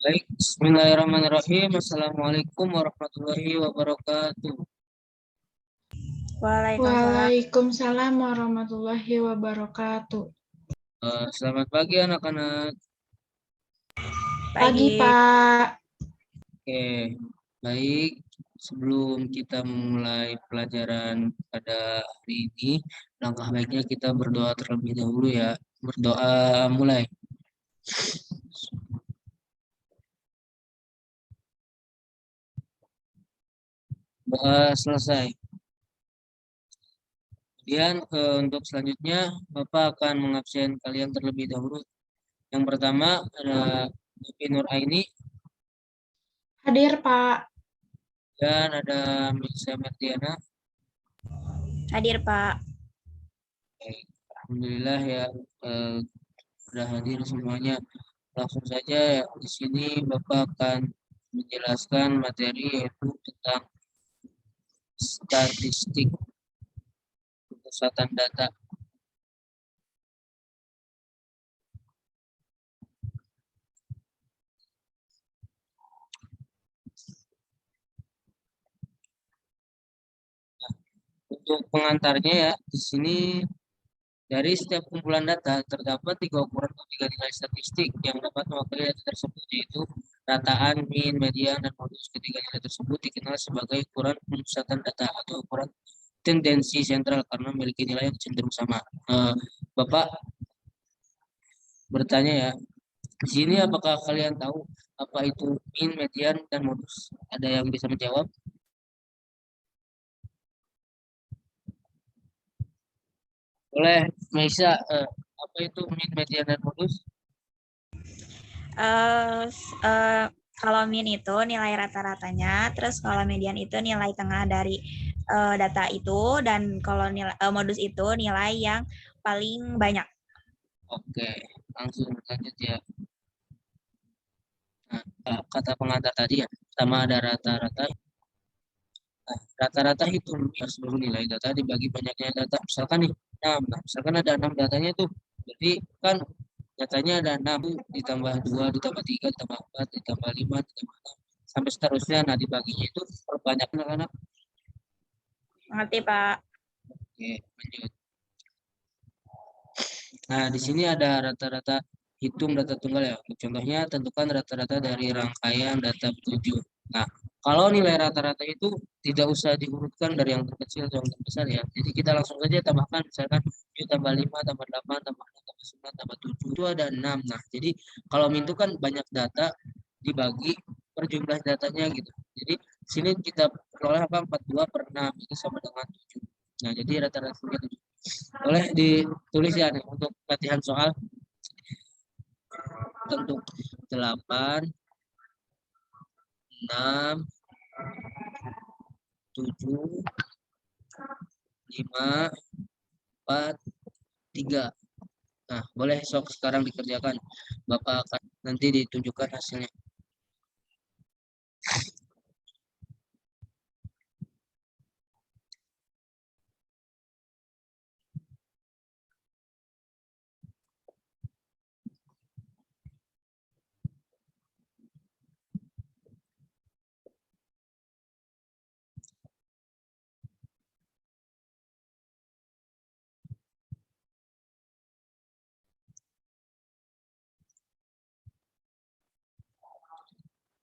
Baik, bismillahirrahmanirrahim. Assalamualaikum warahmatullahi wabarakatuh. Waalaikumsalam. Waalaikumsalam warahmatullahi wabarakatuh. Selamat pagi anak-anak. Pagi, Pak. Oke, baik. Sebelum kita memulai pelajaran pada hari ini, langkah baiknya kita berdoa terlebih dahulu ya. Berdoa mulai. Doa selesai. Kemudian untuk selanjutnya, Bapak akan mengabsen kalian terlebih dahulu. Yang pertama ada Devi Nur Aini Hadir, Pak. dan ada Melisa Mardiana. Hadir, Pak. Alhamdulillah ya, sudah hadir semuanya. Langsung saja ya, di sini Bapak akan menjelaskan materi yaitu tentang statistik pusatan data. Untuk pengantarnya ya, di sini dari setiap kumpulan data terdapat tiga ukuran atau tiga nilai statistik yang dapat mewakili data tersebut, yaitu rataan, mean, median, dan modus. Ketiga nilai tersebut dikenal sebagai ukuran pemusatan data atau ukuran tendensi sentral karena memiliki nilai yang cenderung sama. Bapak bertanya ya, di sini apakah kalian tahu apa itu mean, median, dan modus? Ada yang bisa menjawab? Boleh, Maisa, apa itu mean, median, dan modus? Kalau mean itu nilai rata-ratanya, terus kalau median itu nilai tengah dari data itu, dan kalau nilai modus itu nilai yang paling banyak. Oke, langsung lanjut ya. Nah, kata pengantar tadi ya, sama ada rata-rata. Nah, rata-rata itu seluruh nilai data dibagi banyaknya data. Misalkan nih, 6. Nah, misalkan ada 6 datanya tuh. Jadi kan datanya ada 6, ditambah 2, ditambah 3, ditambah 4, ditambah 5, ditambah 6, sampai seterusnya. Nah, dibaginya itu perbanyak anak-anak. Mengerti, Pak? Oke, lanjut. Nah, di sini ada rata-rata hitung data tunggal ya. Contohnya, tentukan rata-rata dari rangkaian data 7. Nah, kalau nilai rata-rata itu tidak usah diurutkan dari yang terkecil ke yang terbesar ya. Jadi kita langsung saja tambahkan, misalkan 7 tambah 5, tambah 8, tambah 6, tambah 9, tambah 7. Itu ada 6. Nah, jadi kalau min itu kan banyak data dibagi per jumlah datanya gitu. Jadi sini kita peroleh apa? 42 per 6 itu sama dengan 7. Nah, jadi rata-ratanya 7. Boleh ditulis ya nih untuk latihan soal. Untuk 8, 6, 7, 5, 4, 3. Nah, boleh sok sekarang dikerjakan. Bapak akan nanti ditunjukkan hasilnya.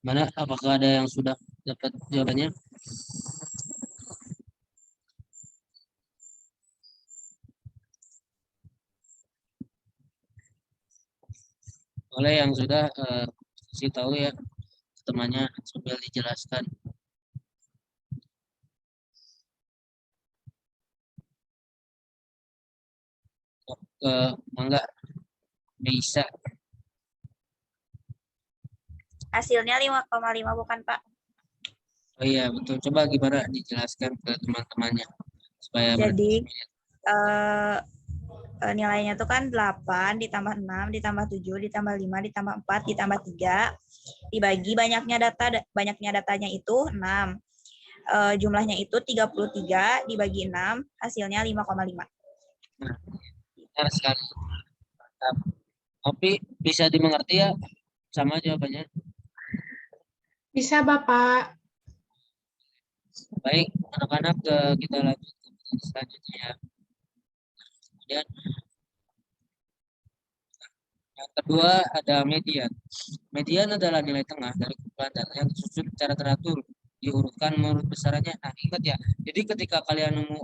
Mana? Apakah ada yang sudah dapat jawabannya? Boleh yang sudah kasih tahu ya temannya sambil dijelaskan. Enggak bisa. Hasilnya 5,5 bukan, Pak? Oh iya, betul. Coba gimana dijelaskan ke teman-temannya supaya Jadi nilainya itu kan 8 ditambah 6 ditambah 7 ditambah 5 ditambah 4 ditambah 3 dibagi banyaknya datanya itu 6. Jumlahnya itu 33 dibagi 6 hasilnya 5,5. Nah, benar sekali. Tapi bisa dimengerti ya sama jawabannya. Bisa, Bapak. Baik, anak-anak, kita lanjut ke pertanyaan selanjutnya ya. Kemudian yang kedua ada median. Median adalah nilai tengah dari kumpulan data yang disusun secara teratur, diurutkan menurut besarannya. Nah, ingat ya. Jadi ketika kalian nemu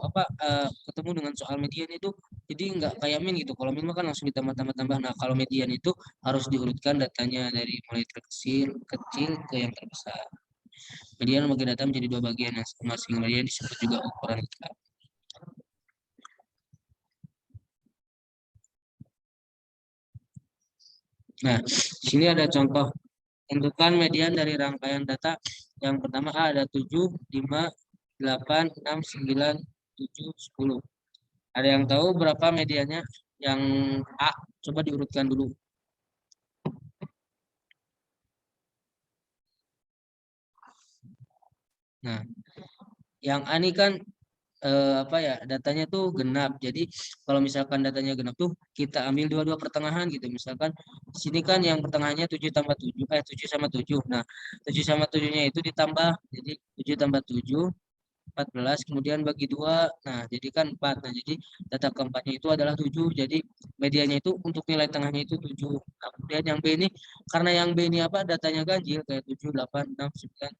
ketemu dengan soal median itu, jadi nggak kayak min gitu. Kalau min mah kan langsung ditambah-tambah-tambah. Nah, kalau median itu harus diurutkan datanya dari mulai terkecil kecil ke yang terbesar. Median membagi data menjadi dua bagian yang masing-masing bagian disebut juga ukuran kita. Nah, sini ada contoh. Tentukan median dari rangkaian data. Yang pertama A ada 7, 5, 8, 6, 9, 7, 10. Ada yang tahu berapa mediannya? Yang A, coba diurutkan dulu. Nah, yang A ini kan apa ya, datanya tuh genap. Jadi kalau misalkan datanya genap tuh kita ambil dua-dua pertengahan gitu. Misalkan di sini kan yang pertengahannya 7 tambah 7, 7 sama 7. Nah, 7 sama 7-nya itu ditambah. Jadi 7 tambah 7 14, kemudian bagi 2. Nah, jadi kan 4. Nah, jadi data keempatnya itu adalah 7. Jadi medianya itu untuk nilai tengahnya itu 7. Nah, kemudian yang B ini karena yang B ini apa, datanya ganjil kayak 7, 8, 6, 9.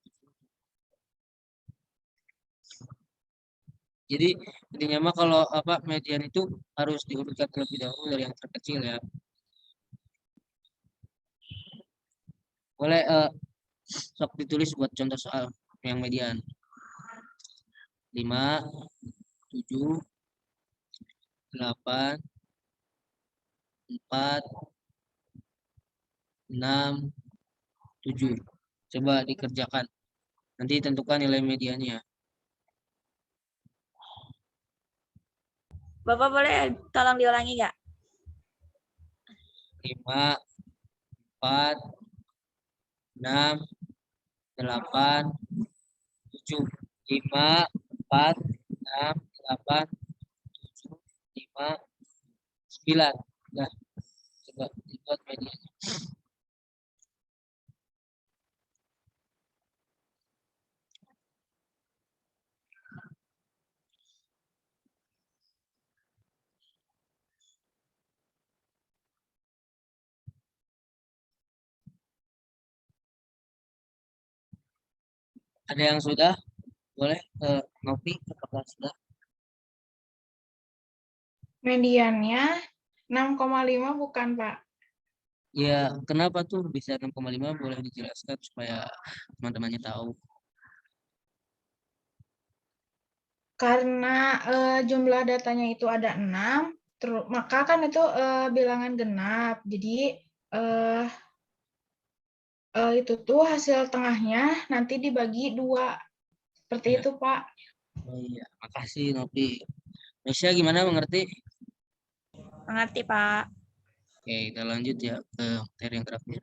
Jadi intinya mah kalau apa, median itu harus diurutkan terlebih dahulu dari yang terkecil ya. Boleh sok ditulis buat contoh soal yang median. 5, 7, 8, 4, 6, 7. Coba dikerjakan. Nanti tentukan nilai mediannya. Bapak boleh tolong diulangi nggak? 5, 4, 6, 8, 7. 5, 4, 6, 8, 7, 5, 9. Nah, coba dibuat mediannya. Ada yang sudah? Boleh Novi, apakah sudah? Mediannya 6,5 bukan, Pak? Ya, kenapa tuh bisa 6,5? Boleh dijelaskan supaya teman-temannya tahu. Karena jumlah datanya itu ada 6, maka kan itu bilangan genap. Jadi eh, itu tuh hasil tengahnya nanti dibagi 2. Seperti Ya. itu, Pak. Oh iya, makasih Novi. Mesya gimana, mengerti? Mengerti, Pak. Oke, kita lanjut ya ke materi yang terakhir.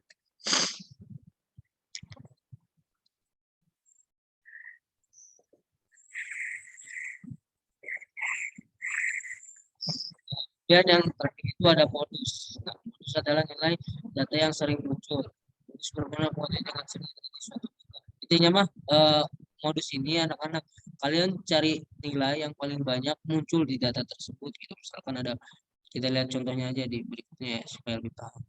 Dan yang terakhir itu ada modus. Nah, modus adalah nilai data yang sering muncul. Modus berguna potensi dengan sering terjadi suatu data. Intinya mah modus ini anak-anak, kalian cari nilai yang paling banyak muncul di data tersebut gitu. Misalkan ada, kita lihat contohnya aja di berikutnya ya, supaya lebih paham.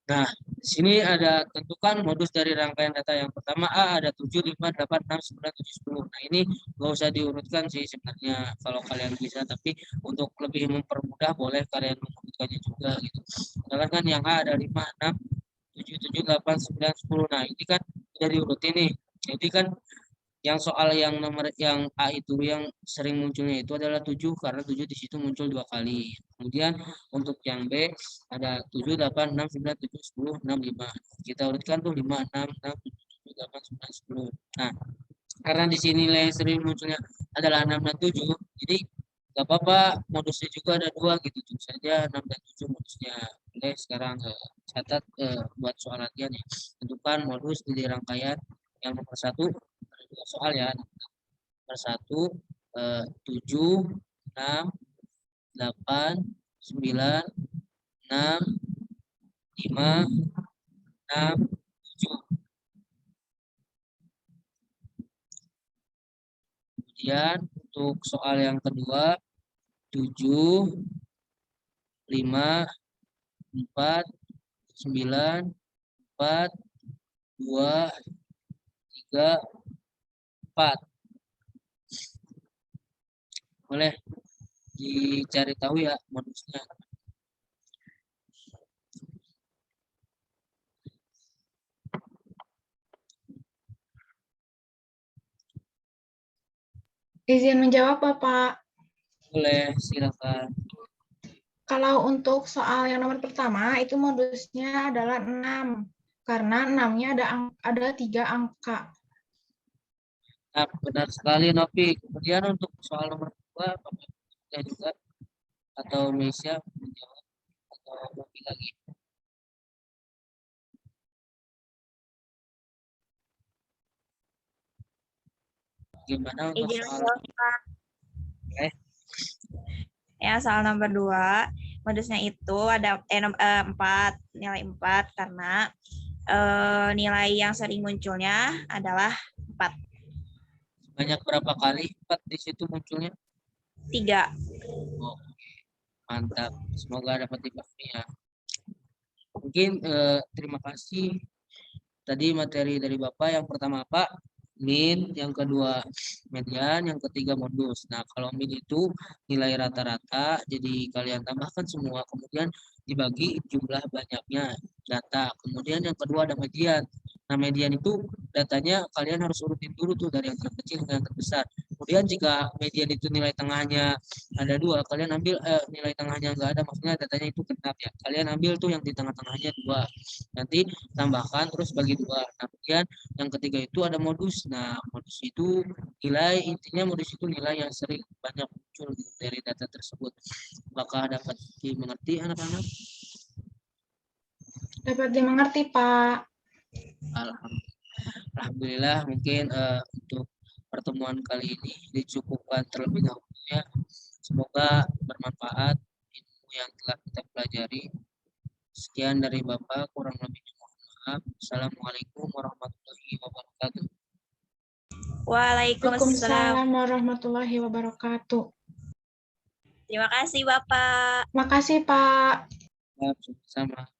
Nah, di sini ada tentukan modus dari rangkaian data. Yang pertama A ada 7, 5, 8, 6, 9, 7, 10. Nah, ini nggak usah diurutkan sih sebenarnya kalau kalian bisa, tapi untuk lebih mempermudah boleh kalian mengurutkannya juga gitu. Misalkan kan yang A ada 5, 6, 7, 7, 8, 9, 10. Nah, ini kan udah diurutin nih. Jadi kan yang soal yang nomor yang A itu yang sering munculnya itu adalah 7 karena 7 di situ muncul 2 kali. Kemudian untuk yang B ada 7, 8, 6, 9, 7, 10, 6, 5. Kita urutkan tuh 5, 6, 6, 7, 7, 8, 9, 10. Nah, karena di sini nilai yang sering munculnya adalah 6 dan 7, jadi nggak apa-apa modusnya juga ada 2 gitu. Tentu saja 6 dan 7 modusnya. Oke, sekarang catat buat soal latihan ya. Tentukan modus di rangkaian yang nomor 1, ada 2 soal ya. Nomor 1, 7, 6, 8, 9, 6, 5, 6, 7. Kemudian untuk soal yang kedua, 7, 5, 4, 9, 4, 2, 3, 4. Boleh dicari tahu ya modusnya. Izin menjawab, Bapak. Boleh, silakan. Kalau untuk soal yang nomor pertama, itu modusnya adalah 6. Karena 6-nya ada 3 angka. Nah, benar sekali Novi. Kemudian untuk soal nomor 2, Bapak sudah juga atau Mesia menjawab atau Novi lagi. Gimana untuk Izin soal menjawab, Pak. Ya, soal nomor 2, modusnya itu ada 4, nilai 4 karena nilai yang sering munculnya adalah 4. banyak berapa kali 4 di situ munculnya? 3. Oh, mantap. Semoga dapat dipahami ya. Mungkin terima kasih. Tadi materi dari Bapak yang pertama apa? Min, yang kedua median, yang ketiga modus. Nah, kalau min itu nilai rata-rata, jadi kalian tambahkan semua, kemudian dibagi jumlah banyaknya data. Kemudian yang kedua ada median. Nah, median itu datanya kalian harus urutin dulu tuh dari yang terkecil ke yang terbesar. Kemudian jika median itu nilai tengahnya ada 2, kalian ambil nilai tengahnya nggak ada, maksudnya datanya itu genap ya. Kalian ambil tuh yang di tengah-tengahnya 2. Nanti tambahkan terus bagi 2. Nah, kemudian yang ketiga itu ada modus. Nah, modus itu nilai, intinya modus itu nilai yang sering banyak muncul dari data tersebut. Apakah dapat dimengerti anak-anak? Dapat dimengerti, Pak. Alhamdulillah, mungkin untuk pertemuan kali ini dicukupkan terlebih dahulu ya. Semoga bermanfaat ilmu yang telah kita pelajari. Sekian dari Bapak, kurang lebihnya mohon maaf. Assalamualaikum warahmatullahi wabarakatuh. Waalaikumsalam. Waalaikumsalam warahmatullahi wabarakatuh. Terima kasih, Bapak. Makasih, Pak. Sama.